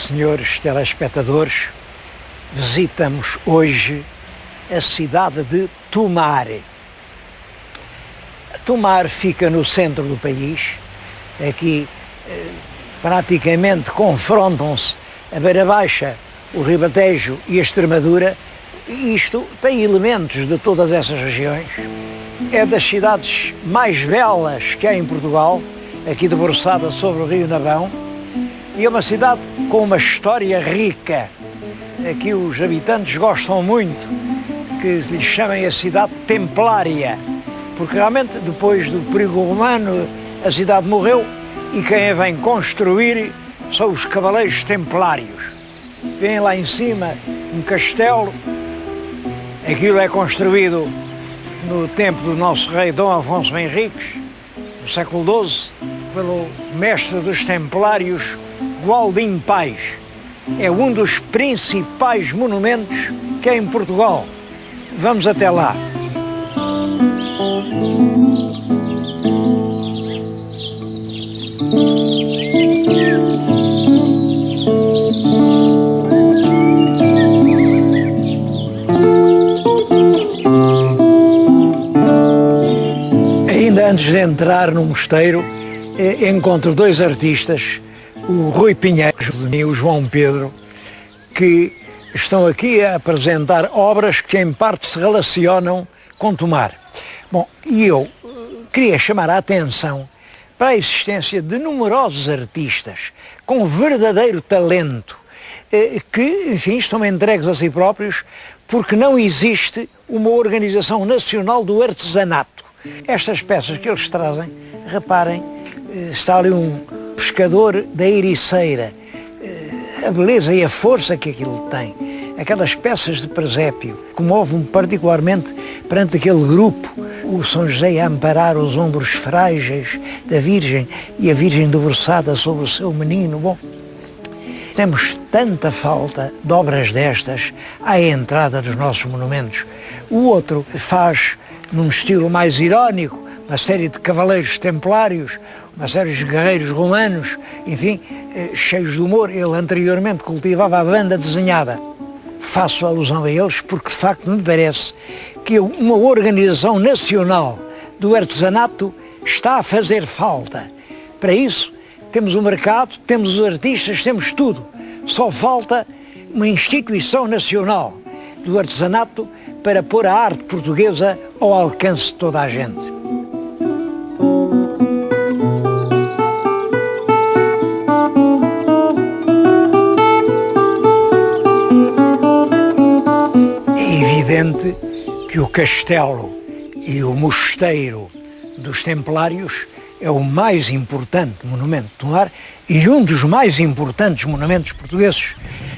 senhores telespectadores, visitamos hoje a cidade de Tomar. Tomar fica no centro do país. Aqui praticamente confrontam-se a Beira Baixa, o Ribatejo e a Extremadura. E isto tem elementos de todas essas regiões. É das cidades mais belas que há em Portugal, aqui debruçada sobre o Rio Navão, e é uma cidade com uma história rica. Aqui os habitantes gostam muito que lhes chamem a cidade templária, porque realmente depois do período romano a cidade morreu e quem a vem construir são os cavaleiros templários. Vêm lá em cima um castelo, aquilo é construído no tempo do nosso rei Dom Afonso Henriques, no século XII, pelo mestre dos templários, Gualdim Pais. É um dos principais monumentos que há em Portugal. Vamos até lá. Ainda antes de entrar no mosteiro, encontro dois artistas, o Rui Pinheiro e o João Pedro, que estão aqui a apresentar obras que em parte se relacionam com Tomar. Bom, e eu queria chamar a atenção para a existência de numerosos artistas com verdadeiro talento, que, enfim, estão entregues a si próprios porque não existe uma organização nacional do artesanato. Estas peças que eles trazem, reparem, está ali um pescador da Ericeira, a beleza e a força que aquilo tem. Aquelas peças de presépio comovem-me particularmente perante aquele grupo, o São José a amparar os ombros frágeis da Virgem e a Virgem debruçada sobre o seu menino. Bom, temos tanta falta de obras destas à entrada dos nossos monumentos. O outro faz, num estilo mais irónico, uma série de cavaleiros templários, uma série de guerreiros romanos, enfim, cheios de humor. Ele anteriormente cultivava a banda desenhada. Faço alusão a eles porque, de facto, me parece que uma organização nacional do artesanato está a fazer falta. Para isso, temos o mercado, temos os artistas, temos tudo. Só falta uma instituição nacional do artesanato para pôr a arte portuguesa ao alcance de toda a gente. Que o castelo e o mosteiro dos Templários é o mais importante monumento de Tomar e um dos mais importantes monumentos portugueses.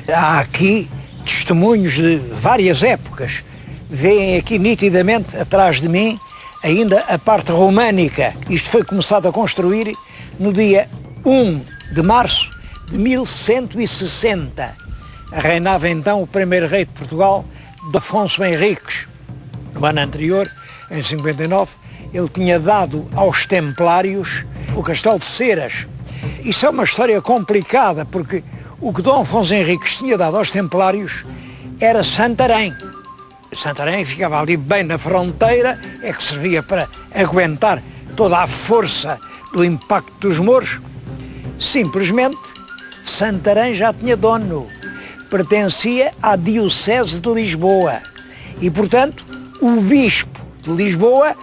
Há aqui testemunhos de várias épocas. Vêem aqui nitidamente, atrás de mim, ainda a parte românica. Isto foi começado a construir no dia 1 de março de 1160. Reinava então o primeiro rei de Portugal, Dom Afonso Henriques. No ano anterior, em 59, ele tinha dado aos Templários o Castelo de Ceras. Isso é uma história complicada, porque o que Dom Afonso Henriques tinha dado aos Templários era Santarém. Santarém ficava ali bem na fronteira, é que servia para aguentar toda a força do impacto dos mouros. Simplesmente, Santarém já tinha dono. Pertencia à Diocese de Lisboa e, portanto, o Bispo de Lisboa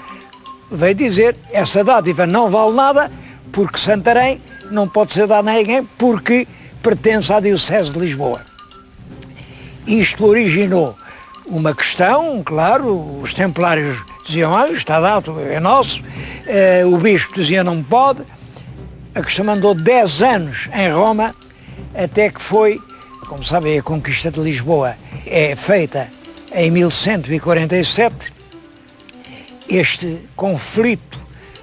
veio dizer essa dádiva não vale nada porque Santarém não pode ser dado a ninguém porque pertence à Diocese de Lisboa. Isto originou uma questão, claro, os Templários diziam, está dado, é nosso, o Bispo dizia não pode. A questão andou 10 anos em Roma até que foi, como sabem, a conquista de Lisboa é feita em 1147. Este conflito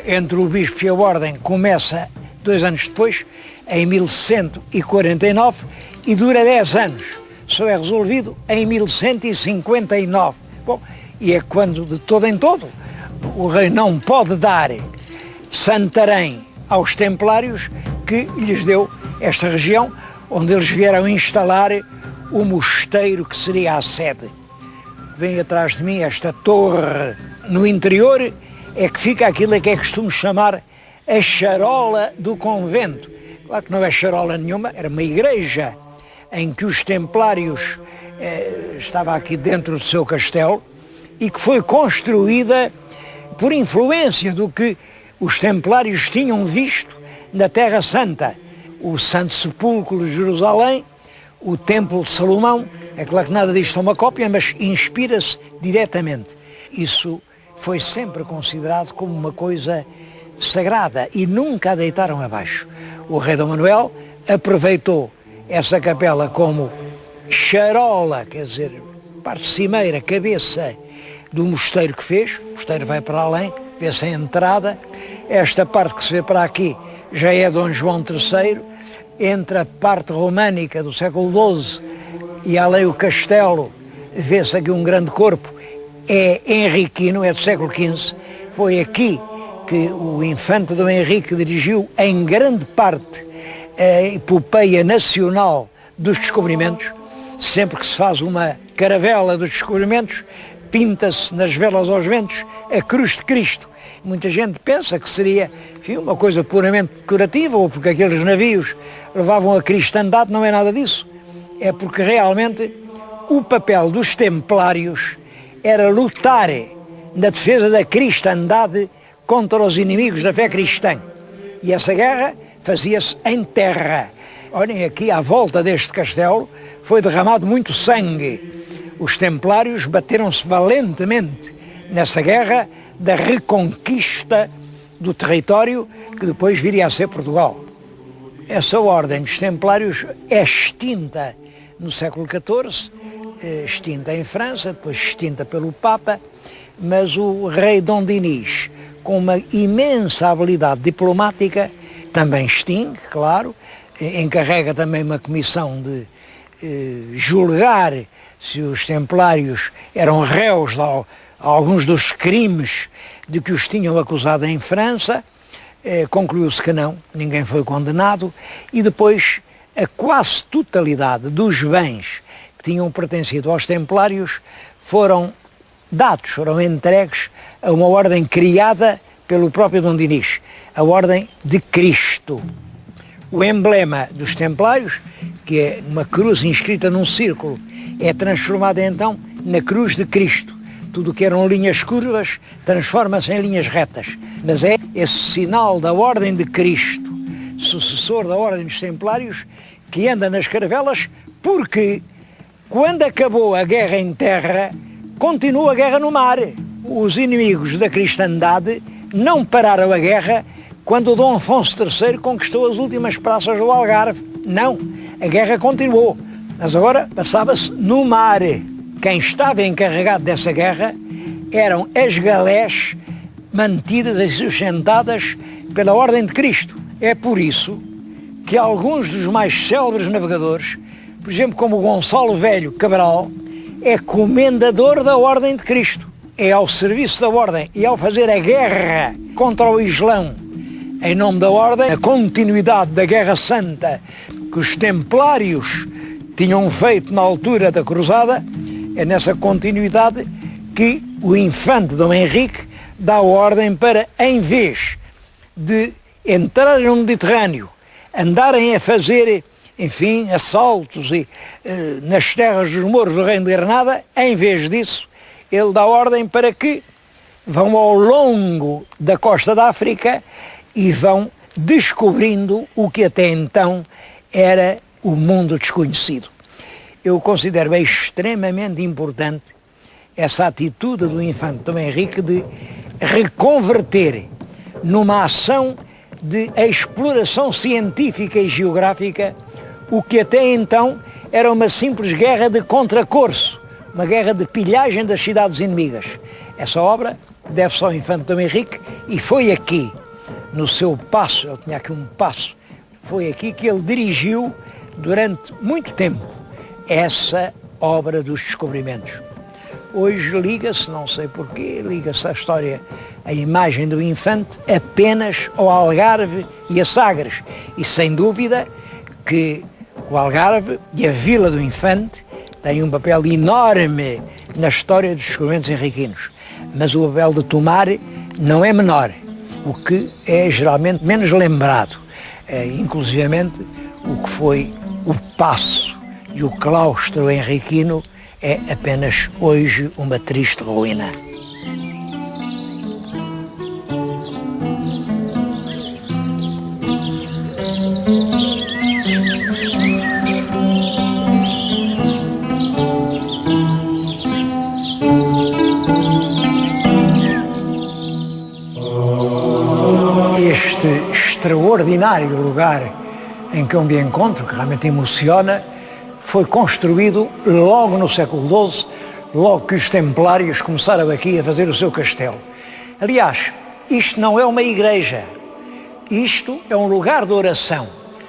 entre o bispo e a ordem começa 2 anos depois, em 1149, e dura 10 anos. Só é resolvido em 1159. Bom, e é quando, de todo em todo, o rei não pode dar Santarém aos Templários, que lhes deu esta região, onde eles vieram instalar o mosteiro que seria a sede. Vem atrás de mim esta torre. No interior é que fica aquilo que é costume chamar a charola do convento. Claro que não é charola nenhuma, era uma igreja em que os templários estava aqui dentro do seu castelo e que foi construída por influência do que os templários tinham visto na Terra Santa. O Santo Sepulcro de Jerusalém, o Templo de Salomão, é claro que nada disto é uma cópia, mas inspira-se diretamente. Isso foi sempre considerado como uma coisa sagrada e nunca a deitaram abaixo. O rei Dom Manuel aproveitou essa capela como charola, quer dizer, parte cimeira, cabeça do mosteiro que fez. O mosteiro vai para além, vê-se a entrada. Esta parte que se vê para aqui já é Dom João III, entre a parte românica do século XII e além o castelo, vê-se aqui um grande corpo, é henriquino, é do século XV. Foi aqui que o infante Dom Henrique dirigiu em grande parte a epopeia nacional dos descobrimentos. Sempre que se faz uma caravela dos descobrimentos, pinta-se nas velas aos ventos a cruz de Cristo. Muita gente pensa que seria, enfim, uma coisa puramente decorativa, ou porque aqueles navios levavam a cristandade. Não é nada disso. É porque realmente o papel dos templários era lutar na defesa da cristandade contra os inimigos da fé cristã. E essa guerra fazia-se em terra. Olhem, aqui à volta deste castelo foi derramado muito sangue. Os templários bateram-se valentemente nessa guerra da reconquista do território que depois viria a ser Portugal. Essa ordem dos templários é extinta no século XIV, extinta em França, depois extinta pelo Papa, mas o rei Dom Dinis, com uma imensa habilidade diplomática, também extingue, claro, encarrega também uma comissão de julgar se os templários eram réus de alguns dos crimes de que os tinham acusado em França. Concluiu-se que não, ninguém foi condenado, e depois a quase totalidade dos bens que tinham pertencido aos templários foram dados, foram entregues a uma ordem criada pelo próprio Dom Dinis, a Ordem de Cristo. O emblema dos templários, que é uma cruz inscrita num círculo, é transformada então na cruz de Cristo. Tudo o que eram linhas curvas transforma-se em linhas retas. Mas é esse sinal da Ordem de Cristo, sucessor da Ordem dos Templários, que anda nas caravelas, porque quando acabou a guerra em terra, continuou a guerra no mar. Os inimigos da cristandade não pararam a guerra quando o Dom Afonso III conquistou as últimas praças do Algarve. Não, a guerra continuou, mas agora passava-se no mar. Quem estava encarregado dessa guerra eram as galés mantidas e sustentadas pela Ordem de Cristo. É por isso que alguns dos mais célebres navegadores, por exemplo, como o Gonçalo Velho Cabral, é comendador da Ordem de Cristo. É ao serviço da Ordem e ao fazer a guerra contra o Islão em nome da Ordem, a continuidade da Guerra Santa que os templários tinham feito na altura da Cruzada, é nessa continuidade que o infante Dom Henrique dá ordem para, em vez de entrarem no Mediterrâneo, andarem a fazer, enfim, assaltos nas terras dos mouros do Reino de Granada, em vez disso, ele dá ordem para que vão ao longo da costa da África e vão descobrindo o que até então era o mundo desconhecido. Eu considero extremamente importante essa atitude do infante Dom Henrique de reconverter numa ação de exploração científica e geográfica o que até então era uma simples guerra de contracorso, uma guerra de pilhagem das cidades inimigas. Essa obra deve-se ao infante Dom Henrique e foi aqui, no seu passo, ele tinha aqui um passo, foi aqui que ele dirigiu durante muito tempo essa obra dos descobrimentos. Hoje liga-se, não sei porquê, liga-se à história, a imagem do infante apenas ao Algarve e a Sagres. E sem dúvida que O Algarve e a Vila do Infante têm um papel enorme na história dos descobrimentos henriquinos, mas o papel de Tomar não é menor, o que é geralmente menos lembrado, inclusivamente o que foi o Paço e o claustro henriquino é apenas hoje uma triste ruína. Este extraordinário lugar em que eu me encontro, que realmente emociona, foi construído logo no século XII, logo que os templários começaram aqui a fazer o seu castelo. Aliás, isto não é uma igreja, isto é um lugar de oração,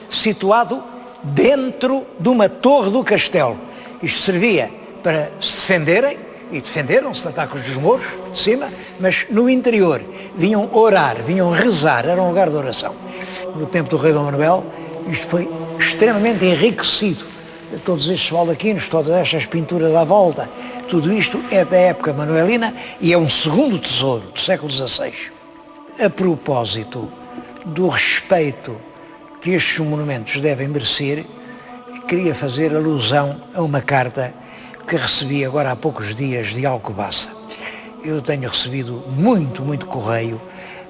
situado dentro de uma torre do castelo. Isto servia para se defenderem, e defenderam-se de ataques dos mouros, de cima, mas no interior vinham orar, vinham rezar, era um lugar de oração. No tempo do rei Dom Manuel, isto foi extremamente enriquecido. Todos estes baldaquinos, todas estas pinturas à volta, tudo isto é da época manuelina e é um segundo tesouro do século XVI. A propósito do respeito que estes monumentos devem merecer, queria fazer alusão a uma carta que recebi agora há poucos dias de Alcobaça. Eu tenho recebido muito correio.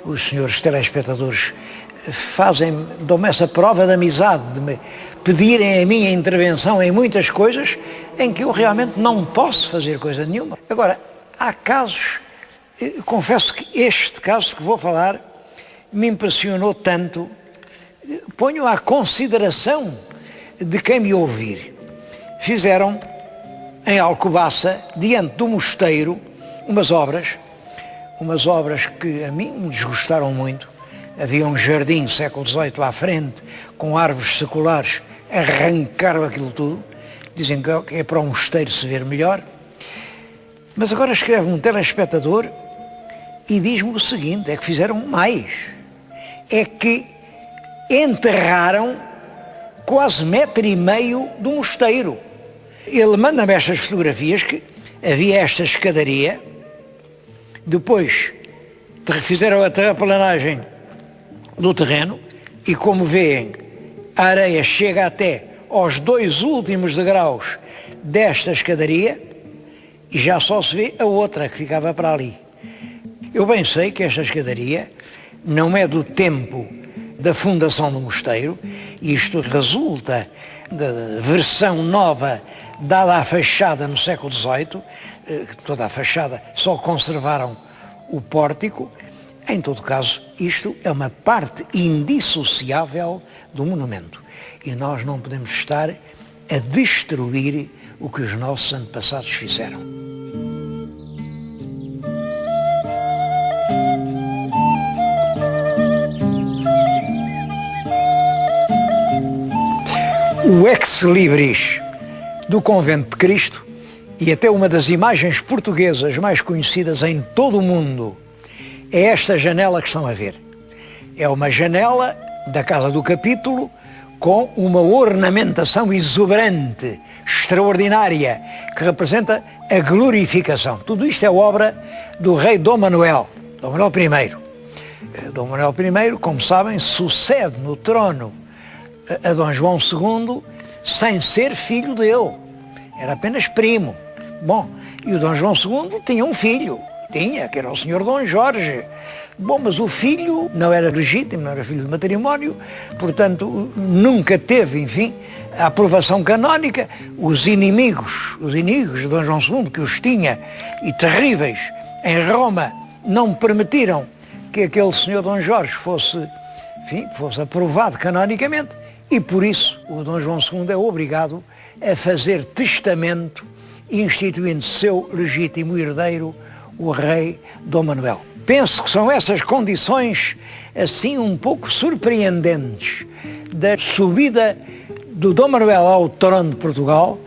Os senhores telespectadores dão-me essa prova de amizade, de me pedirem a minha intervenção em muitas coisas em que eu realmente não posso fazer coisa nenhuma. Agora, há casos, confesso que este caso de que vou falar me impressionou tanto, ponho à consideração de quem me ouvir. Fizeram em Alcobaça, diante do mosteiro, umas obras que a mim me desgostaram muito. Havia um jardim, século XVIII, à frente, com árvores seculares, arrancaram aquilo tudo. Dizem que é para o mosteiro se ver melhor. Mas agora escreve um telespectador e diz-me o seguinte, é que fizeram mais. É que enterraram quase 1,5 metros do mosteiro. Ele manda-me estas fotografias, que havia esta escadaria, depois fizeram a terraplanagem do terreno e, como veem, a areia chega até aos 2 últimos degraus desta escadaria e já só se vê a outra que ficava para ali. Eu bem sei que esta escadaria não é do tempo da fundação do mosteiro, e isto resulta da versão nova dada à fachada no século XVIII, toda a fachada, só conservaram o pórtico. Em todo caso, isto é uma parte indissociável do monumento e nós não podemos estar a destruir o que os nossos antepassados fizeram. O ex-libris do Convento de Cristo e até uma das imagens portuguesas mais conhecidas em todo o mundo é esta janela que estão a ver. É uma janela da Casa do Capítulo com uma ornamentação exuberante, extraordinária, que representa a glorificação. Tudo isto é obra do rei Dom Manuel I. Dom Manuel I, como sabem, sucede no trono a Dom João II sem ser filho dele. Era apenas primo. Bom, e o Dom João II tinha um filho, que era o senhor Dom Jorge. Bom, mas o filho não era legítimo, não era filho de matrimónio, portanto, nunca teve, enfim, a aprovação canónica. Os inimigos de Dom João II, que os tinha, e terríveis, em Roma, não permitiram que aquele senhor Dom Jorge fosse aprovado canonicamente, e por isso o Dom João II é obrigado a fazer testamento, instituindo seu legítimo herdeiro, o rei Dom Manuel. Penso que são essas condições, assim, um pouco surpreendentes da subida do Dom Manuel ao trono de Portugal.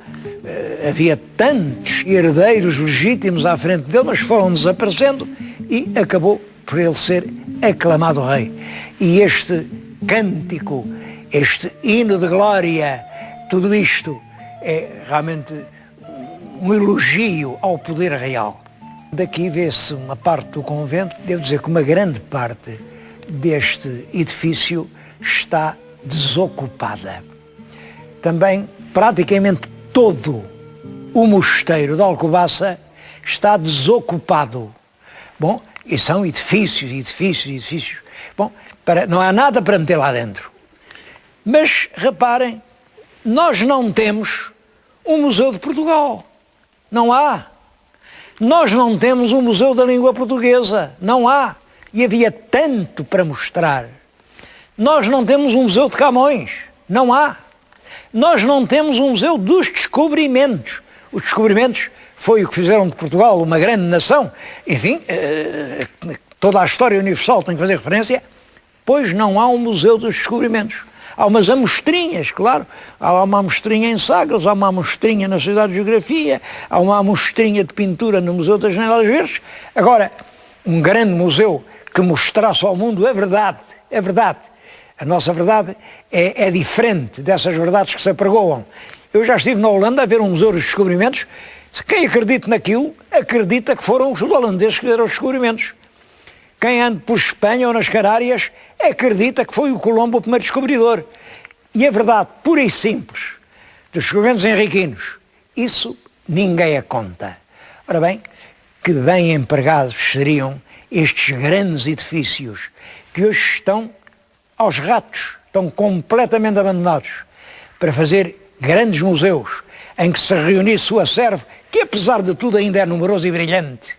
Havia tantos herdeiros legítimos à frente dele, mas foram desaparecendo e acabou por ele ser aclamado rei. E este cântico, este hino de glória Tudo isto é realmente um elogio ao poder real. Daqui vê-se uma parte do convento. Devo dizer que uma grande parte deste edifício está desocupada. Também praticamente todo o mosteiro de Alcobaça está desocupado. Bom, e são edifícios, edifícios, edifícios. Bom, não há nada para meter lá dentro. Mas, reparem, nós não temos um Museu de Portugal. Não há. Nós não temos um Museu da Língua Portuguesa. Não há. E havia tanto para mostrar. Nós não temos um Museu de Camões. Não há. Nós não temos um Museu dos Descobrimentos. Os descobrimentos foi o que fizeram de Portugal uma grande nação. Enfim, toda a história universal tem que fazer referência, pois não há um Museu dos Descobrimentos. Há umas amostrinhas, claro. Há uma amostrinha em Sagres, há uma amostrinha na Sociedade de Geografia, há uma amostrinha de pintura no Museu das Janelas Verdes. Agora, um grande museu que mostrasse ao mundo a verdade, é verdade. A nossa verdade é diferente dessas verdades que se apregoam. Eu já estive na Holanda a ver um Museu dos Descobrimentos. Quem acredita naquilo, acredita que foram os holandeses que fizeram os descobrimentos. Quem anda por Espanha ou nas Canárias, acredita que foi o Colombo o primeiro descobridor. E a verdade pura e simples dos descobrimentos henriquinos, isso ninguém a conta. Ora bem, que bem empregados seriam estes grandes edifícios que hoje estão aos ratos, estão completamente abandonados, para fazer grandes museus em que se reunisse o acervo, que apesar de tudo ainda é numeroso e brilhante,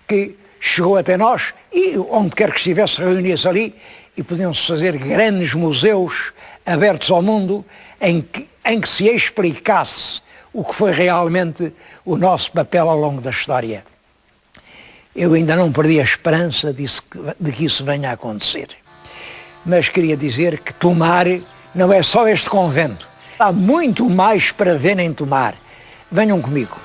que chegou até nós e onde quer que estivesse reunia-se ali e podiam-se fazer grandes museus abertos ao mundo em que se explicasse o que foi realmente o nosso papel ao longo da história. Eu ainda não perdi a esperança de que isso venha a acontecer. Mas queria dizer que Tomar não é só este convento. Há muito mais para ver em Tomar. Venham comigo.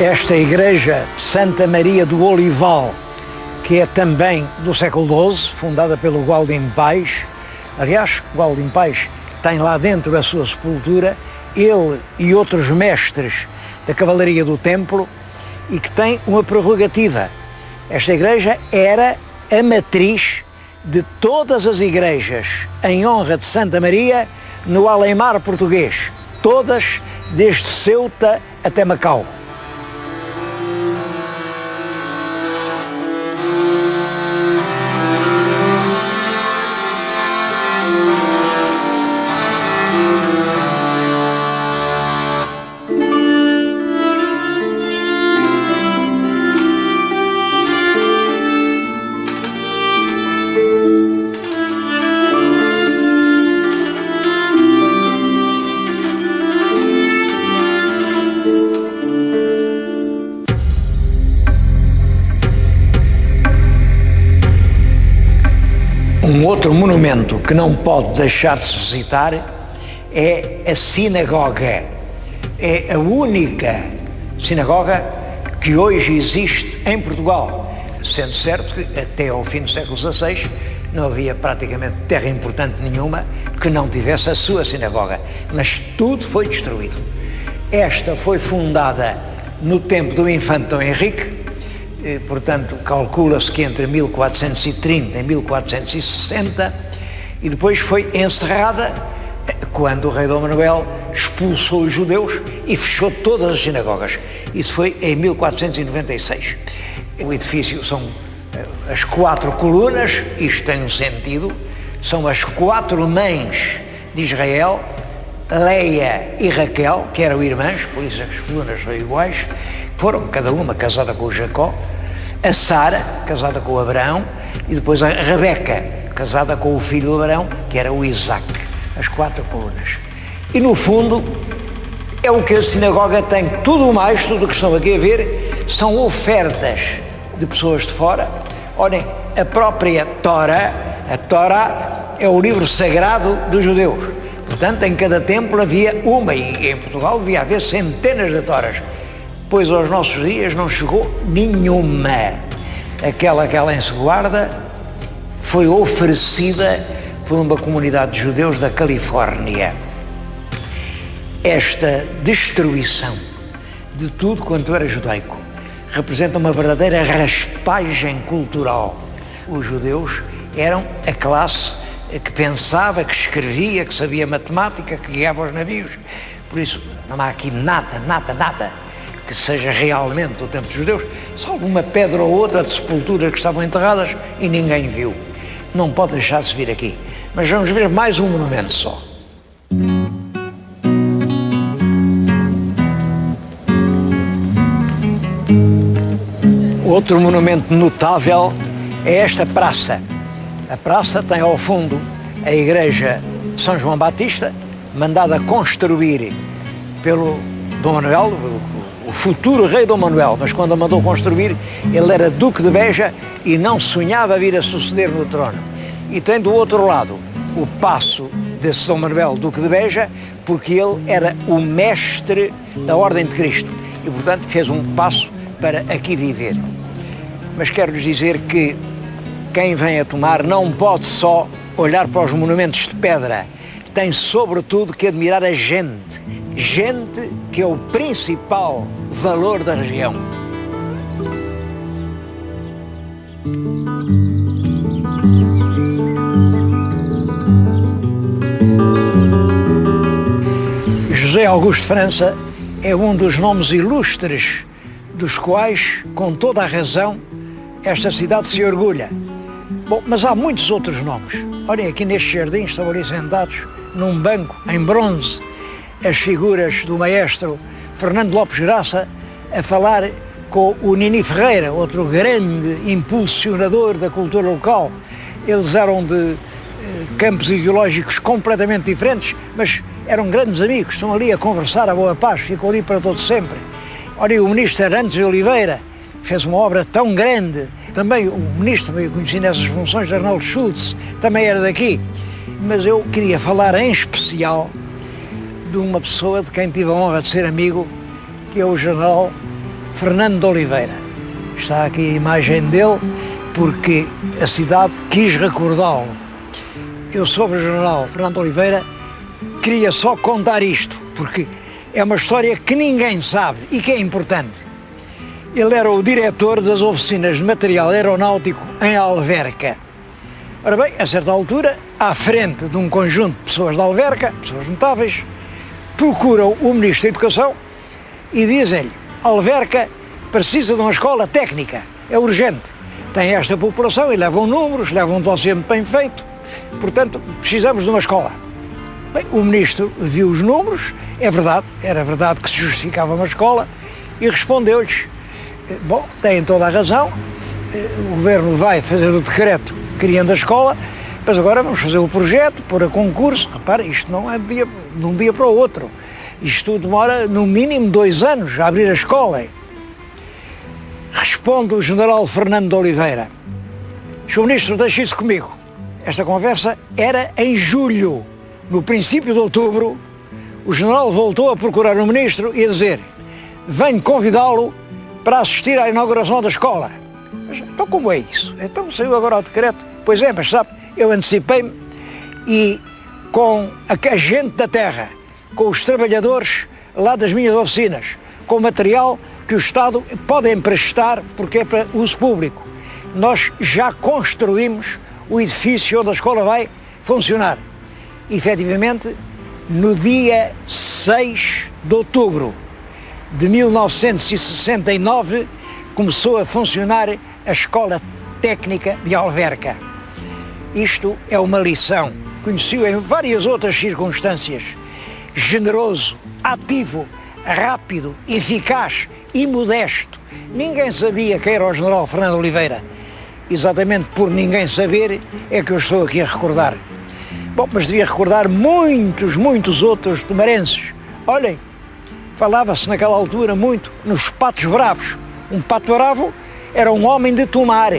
Esta igreja Santa Maria do Olival, que é também do século XII, fundada pelo Gualdim Pais. Aliás, Gualdim Pais tem lá dentro a sua sepultura, ele e outros mestres da cavalaria do templo, e que tem uma prerrogativa. Esta igreja era a matriz de todas as igrejas em honra de Santa Maria no além-mar português, todas desde Ceuta até Macau. Um outro monumento que não pode deixar de se visitar é a sinagoga. É a única sinagoga que hoje existe em Portugal, sendo certo que até ao fim do século XVI não havia praticamente terra importante nenhuma que não tivesse a sua sinagoga, mas tudo foi destruído. Esta foi fundada no tempo do infante Dom Henrique. Portanto, calcula-se que entre 1430 e 1460, e depois foi encerrada quando o rei Dom Manuel expulsou os judeus e fechou todas as sinagogas. Isso foi em 1496. O edifício são as 4 colunas, isto tem um sentido, são as 4 mães de Israel, Leia e Raquel, que eram irmãs, por isso as colunas são iguais, foram cada uma casada com o Jacó, a Sara, casada com o Abraão, e depois a Rebeca, casada com o filho de Abraão, que era o Isaac, as 4 colunas. E no fundo, é o que a sinagoga tem, tudo mais, tudo o que estão aqui a ver, são ofertas de pessoas de fora. Olhem, a própria Torá, a Torá é o livro sagrado dos judeus. Portanto, em cada templo havia uma, e em Portugal devia haver centenas de Toras. Pois aos nossos dias não chegou nenhuma. Aquela que ela se guarda foi oferecida por uma comunidade de judeus da Califórnia. Esta destruição de tudo quanto era judaico representa uma verdadeira raspagem cultural. Os judeus eram a classe que pensava, que escrevia, que sabia matemática, que guiava os navios. Por isso, não há aqui nada que seja realmente o tempo dos judeus, salvo uma pedra ou outra de sepulturas que estavam enterradas e ninguém viu. Não pode deixar de se vir aqui. Mas vamos ver mais um monumento só. Outro monumento notável é esta praça. A praça tem ao fundo a igreja de São João Batista, mandada construir pelo Dom Manuel, o futuro rei Dom Manuel, mas quando a mandou construir, ele era duque de Beja e não sonhava vir a suceder no trono. E tem do outro lado o paço de São Manuel, duque de Beja, porque ele era o mestre da Ordem de Cristo e, portanto, fez um passo para aqui viver. Mas quero-lhes dizer que quem vem a Tomar não pode só olhar para os monumentos de pedra, tem sobretudo que admirar a gente que é o principal valor da região. José Augusto de França é um dos nomes ilustres dos quais, com toda a razão, esta cidade se orgulha. Bom, mas há muitos outros nomes. Olhem, aqui neste jardim estão ali sentados num banco em bronze as figuras do maestro Fernando Lopes Graça a falar com o Nini Ferreira, outro grande impulsionador da cultura local. Eles eram de campos ideológicos completamente diferentes, mas eram grandes amigos, estão ali a conversar a boa paz, ficam ali para todo sempre. Olha, o ministro Arantes de Oliveira fez uma obra tão grande, também o ministro, eu conheci nessas funções, Arnaldo Schultz, também era daqui, mas eu queria falar em especial de uma pessoa de quem tive a honra de ser amigo, que é o general Fernando de Oliveira. Está aqui a imagem dele, porque a cidade quis recordá-lo. Eu, sobre o general Fernando de Oliveira, queria só contar isto, porque é uma história que ninguém sabe e que é importante. Ele era o diretor das oficinas de material aeronáutico em Alverca. Ora bem, a certa altura, à frente de um conjunto de pessoas de Alverca, pessoas notáveis, procuram o Ministro da Educação e dizem-lhe: Alverca precisa de uma escola técnica, é urgente. Tem esta população e levam números, levam um dossiê bem feito, portanto, precisamos de uma escola. Bem, o Ministro viu os números, é verdade, era verdade que se justificava uma escola, e respondeu-lhes: bom, têm toda a razão, o Governo vai fazer o decreto criando a escola, mas agora vamos fazer o projeto, pôr a concurso. Repara, isto não é de um dia para o outro. Isto demora no mínimo 2 anos a abrir a escola. Responde o general Fernando de Oliveira: Sr. Ministro, deixe isso comigo. Esta conversa era em julho. No princípio de outubro, o general voltou a procurar o Ministro e a dizer: venho convidá-lo para assistir à inauguração da escola. Mas, então como é isso? Então saiu agora o decreto. Pois é, mas sabe, eu antecipei-me e com a gente da terra, com os trabalhadores lá das minhas oficinas, com o material que o Estado pode emprestar porque é para uso público, nós já construímos o edifício onde a escola vai funcionar. E, efetivamente, no dia 6 de outubro de 1969 começou a funcionar a Escola Técnica de Alverca. Isto é uma lição. Conheci-o em várias outras circunstâncias. Generoso, ativo, rápido, eficaz e modesto. Ninguém sabia quem era o general Fernando Oliveira. Exatamente por ninguém saber é que eu estou aqui a recordar. Bom, mas devia recordar muitos outros tomarenses. Olhem, falava-se naquela altura muito nos patos bravos. Um pato bravo era um homem de tomar,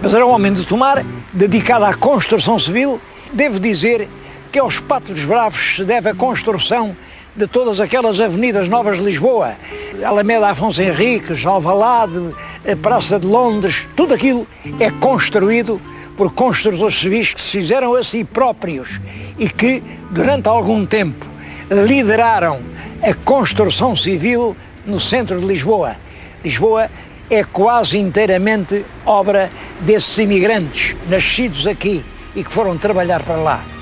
mas era um homem de tomar dedicado à construção civil. Devo dizer que aos Patos Bravos se deve a construção de todas aquelas avenidas novas de Lisboa, Alameda Afonso Henriques, Alvalade, a Praça de Londres, tudo aquilo é construído por construtores civis que se fizeram a si próprios e que, durante algum tempo, lideraram a construção civil no centro de Lisboa. Lisboa é quase inteiramente obra desses imigrantes, nascidos aqui e que foram trabalhar para lá.